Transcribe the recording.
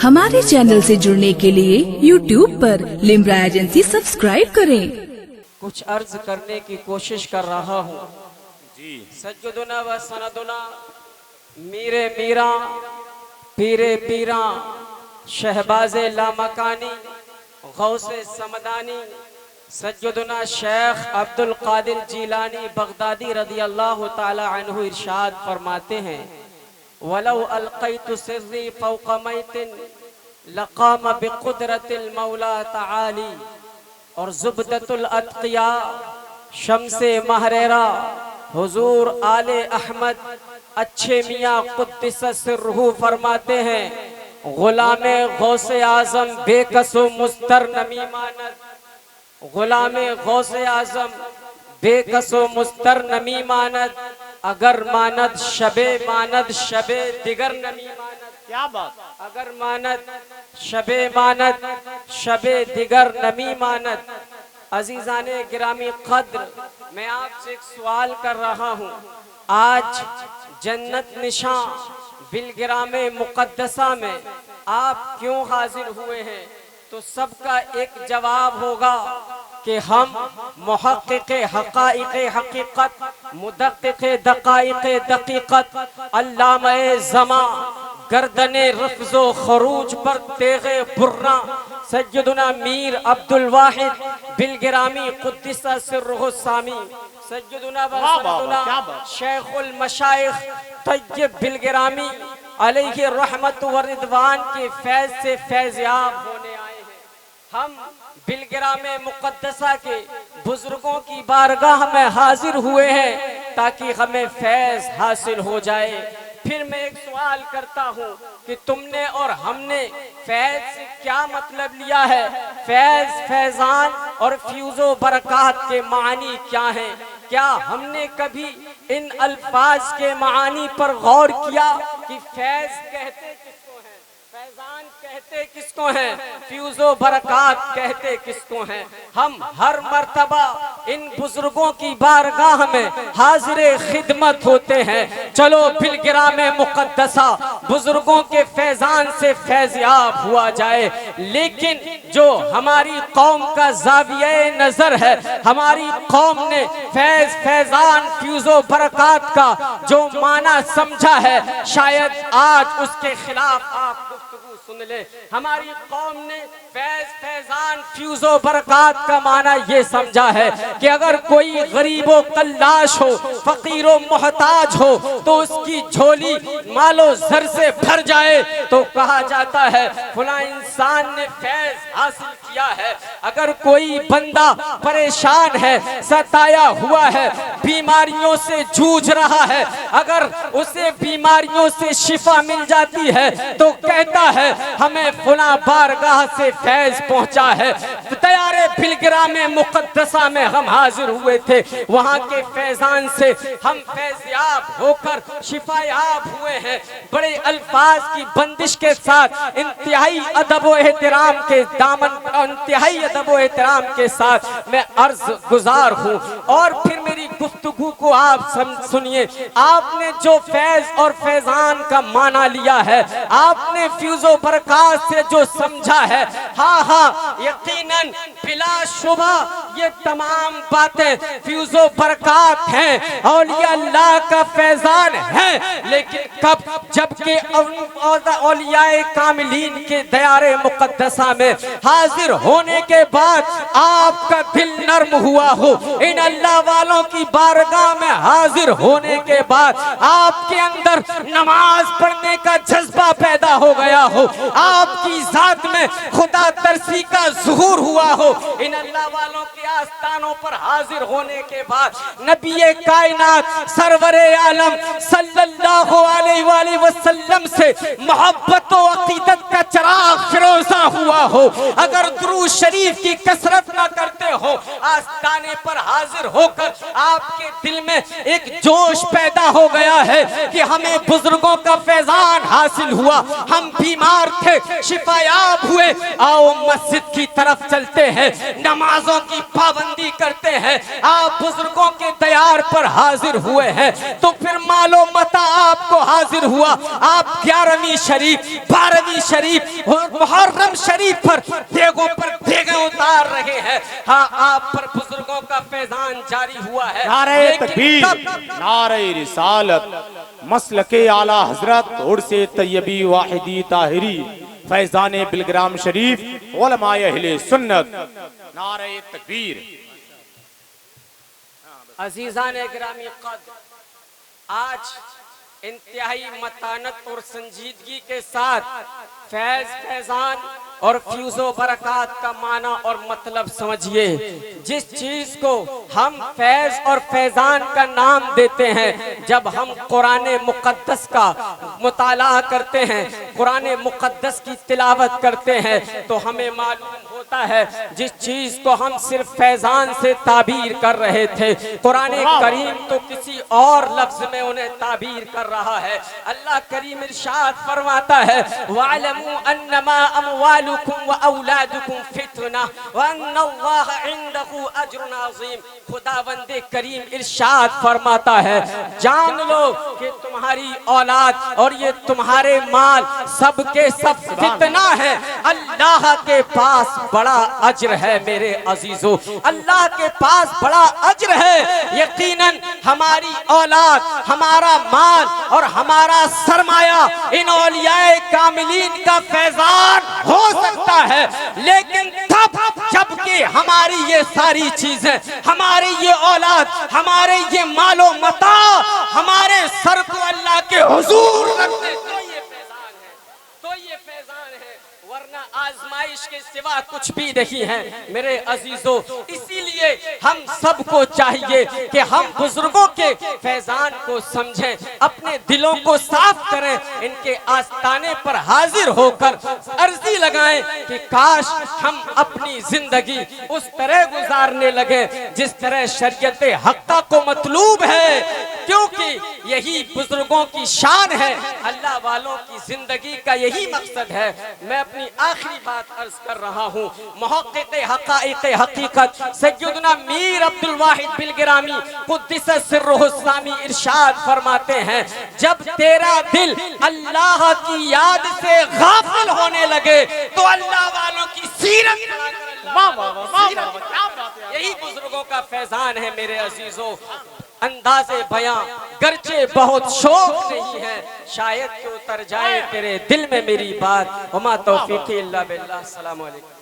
हमारे चैनल से जुड़ने के लिए YouTube पर लिम्रा एजेंसी सब्सक्राइब करें। कुछ अर्ज करने की कोशिश कर रहा हूँ जी। सज्जुदुना व सनदुना मीरे मीरा पीरे पीरा शहबाजे लामकानी गौसे समदानी सज्जुदुना शेख अब्दुल कादिर जीलानी बगदादी रदी अल्लाह ताला अन्हु इरशाद फरमाते हैं, वलौ अलक़ैतु सिर्री फ़ौक़ मैतिन लक़ाम बिक़ुदरतिल मौला तआली। और ज़ुबदतुल अत्क़िया शम्से महरेरा हुज़ूर आले अहमद अच्छे मियाँ क़ुद्दिस सिर्रुहु फरमाते हैं, गुलामे गौसे आज़म बेकसो मुस्तर नमी मानद, गुलामे गौसे आज़म बेकसो मुस्तर नमी मानद, अगर मानद शबे दिगर नमी मानद। क्या बात, अगर मानद शबे दिगर नमी मानद। अजीजाने गिरामी कद्र, मैं आपसे एक सवाल कर रहा हूँ, आज जन्नत निशां बिलगिरामे मुक़द्दसा में आप क्यों हाजिर हुए हैं? तो सबका एक जवाब होगा कि हम मुहक्किक़े हक़ाइक़े हक़ीक़त मुदक्किक़े दक़ाइक़े दक़ीक़त अल्लामे ज़मा गर्दने रफ़्ज़ो खरूज पर तेग़े बुर्रा सज्जुदुना मीर अब्दुल वाहिद बिलगिरामी क़ुद्दिस सिर्रुहु सामी सज्जुदुना व सनदुना शेखुल मशाइख़ तय्यब बिलगिरामी अलैहि रहमत व रिदवान के फैज़ से फैज़याब होने आए हैं। हम बिलगिरामे मुक़द्दसा के बुजुर्गों की बारगाह में हाजिर हुए हैं ताकि हमें फैज़ हासिल हो जाए। फिर मैं एक सवाल करता हूँ कि तुमने और हमने फैज़ से क्या मतलब लिया है? फैज़, फैज़ान और फ्यूज़ो बरक़ात के मानी क्या हैं? क्या हमने कभी इन अल्फाज के मानी पर गौर किया कि फैज़ कहते किसको हैं, फैज़ान कहते किसको हैं, फ्यूज़ो बरक़ात कहते किसको हैं? हम हर मर्तबा इन बुजुर्गों की बारगाह में हाजिर खिदमत होते हैं। चलो बिलगिरामे मुक़द्दसा बुजुर्गों के फैज़ान से फैज़याब हुआ जाए। लेकिन जो हमारी कौम का ज़ाविये नज़र है, हमारी कौम ने फैज़, फैज़ान, फ्यूज़ो बरक़ात का जो माना समझा है, शायद आज उसके खिलाफ आप गुफ्तगू सुन ले। हमारी कौम ने फैज़, फैज़ान, फ्यूज़ो बरक़ात का माना ये समझा है कि अगर कोई गरीबो कल्लाश हो, फ़कीरो मोहताज हो, तो उसकी झोली मालो ज़र से भर जाए तो कहा जाता है फला इंसान ने फैज़ हासिल किया है। अगर कोई बंदा परेशान है, सताया हुआ है, बीमारियों से जूझ रहा है, अगर उसे बीमारियों से शिफा मिल जाती है तो कहता है हमें फला बारगाह से फैज़ पहुंचा है। तैयारे बिलगिरामे मुक़द्दसा में हम हाजिर हुए थे, वहाँ के फैज़ान से हम फैज़याब होकर शिफायाब हुए हैं। बड़े अल्फाज की बंदिश के साथ इंतहाई अदब व एहतराम के दामन, इंतहाई अदब व एहतराम के साथ मैं अर्ज गुजार हूँ। और फिर मेरी गुफ्तगू को आप सुनिए। आपने जो फैज़ और फैज़ान का माना लिया है, आपने फ्यूज़ो बरक़ात से जो समझा है, हाँ यकीनन बिला शुबा ये तमाम बातें फ्यूज़ो बरक़ात हैं, औलिया अल्लाह का फैज़ान है। लेकिन कब? जबकि औलियाए कामिलीन के दयारे मुक़द्दसा में हाजिर होने के बाद आपका दिल नर्म हुआ हो, इन अल्लाह वालों की बारगाह में हाजिर होने के बाद आपके अंदर नमाज पढ़ने का जज्बा पैदा हो गया हो, आपकी जात में खुदा तरसी का ज़ुहूर हुआ हो, इन अल्लाह वालों के आस्थानों पर हाजिर होने के बाद नबी कायनात सरवरे आलम सल्लल्लाहु अलैहि वसल्लम से मोहब्बत व अक़ीदत का चराग फिरोज़ा हुआ हो, अगर दुरूद शरीफ की कसरत न करते हो, आस्थाने पर हाजिर होकर आपके दिल में एक जोश पैदा हो गया है कि हमें बुजुर्गों का फैज़ान हासिल हुआ, हम बीमार थे शिफायाब हुए, आओ मस्जिद की तरफ चलते हैं, नमाजों की पाबंदी करते हैं, आप बुजुर्गों के दयार पर हाजिर हुए हैं, तो फिर मालो मता आपको हाजिर हुआ। आप 11वीं शरीफ 12वीं शरीफ और मुहर्रम शरीफ पर देगों पर देगे उतार रहे हैं। हाँ, आप पर बुजुर्गों का फैजान जारी हुआ है। नारे तकबीर, नारे रिसालत, मसलके आला हजरत उर्से तैयबी वाहिदी ताहिरी, फैजाने बिलग्राम शरीफ, उलमाए अहले सुन्नत, नारे तकबीर। अजीजाने गिरामी कद्र, आज इंतहाई मतानत और संजीदगी के साथ फैज, फैजान और फ्यूजो बरकत का माना और मतलब समझिए। जिस चीज को हम फैज और फैजान का नाम देते हैं, जब हम कुरान मुकद्दस का मुताला करते हैं, कुरान मुकद्दस की तिलावत करते हैं, तो हमें मालूम होता है जिस चीज को हम सिर्फ फैजान से ताबीर कर रहे थे, कुरान करीम तो किसी और लफ्ज में उन्हें ताबीर कर रहा है। अल्लाह करीम इरशाद फरमाता है, वअलमू अन्नमा अमवालुकुम व औलादुकुम फितना व अन्नल्लाह इंदहु अज्रुन अज़ीम। खुदावंदे करीम इरशाद फरमाता है, जान लो कि तुम्हारी औलाद और ये तुम्हारे माल सबके सब फितना है, अल्लाह के पास बड़ा अज्र है मेरे अजीजों, अल्लाह के पास बड़ा अज्र है। यकीनन हमारी औलाद, हमारा माल और हमारा सरमाया इन औलियाए कामिलीन का फैजान हो सकता है, लेकिन तब जबकि हमारी ये सारी चीजें, हमारी ये औलाद, हमारे ये मालो मता हमारे सर को अल्लाह के हुजूर रखते, तो ये फैजान है, तो ये फैजान है, वरना आजमाइश के सिवा कुछ भी नहीं है मेरे अजीजों। इसीलिए हम सबको चाहिए कि हम बुजुर्गों के फैजान को समझें, अपने दिलों को साफ करें, इनके आस्ताने पर हाजिर होकर अर्जी लगाएं कि काश हम अपनी जिंदगी उस तरह गुजारने लगे जिस तरह शरीयत हक्का को मतलूब है, क्योंकि यही बुजुर्गों की शान है, अल्लाह वालों की जिंदगी का यही मकसद है। मैं अपनी आखिरी बात अर्ज कर रहा हूँ, मुहक्किक़ हक़ाइक़ हकीकत सैयदना मीर अब्दुल वाहिद बिलगिरामी कुद्दिस सिर्रुहु सामी इरशाद फरमाते हैं, जब तेरा दिल अल्लाह की याद से गाफिल होने लगे तो अल्लाह वालों की सीरत, यही बुजुर्गों का फैजान है मेरे अजीजों। अंदाज़े बयां गर्चे बहुत शौक नहीं है, शायद कि उतर जाए तेरे दिल में मेरी बात। वमा तौफीक़ी इल्ला बिल्लाह। अस्सलामु अलैकुम।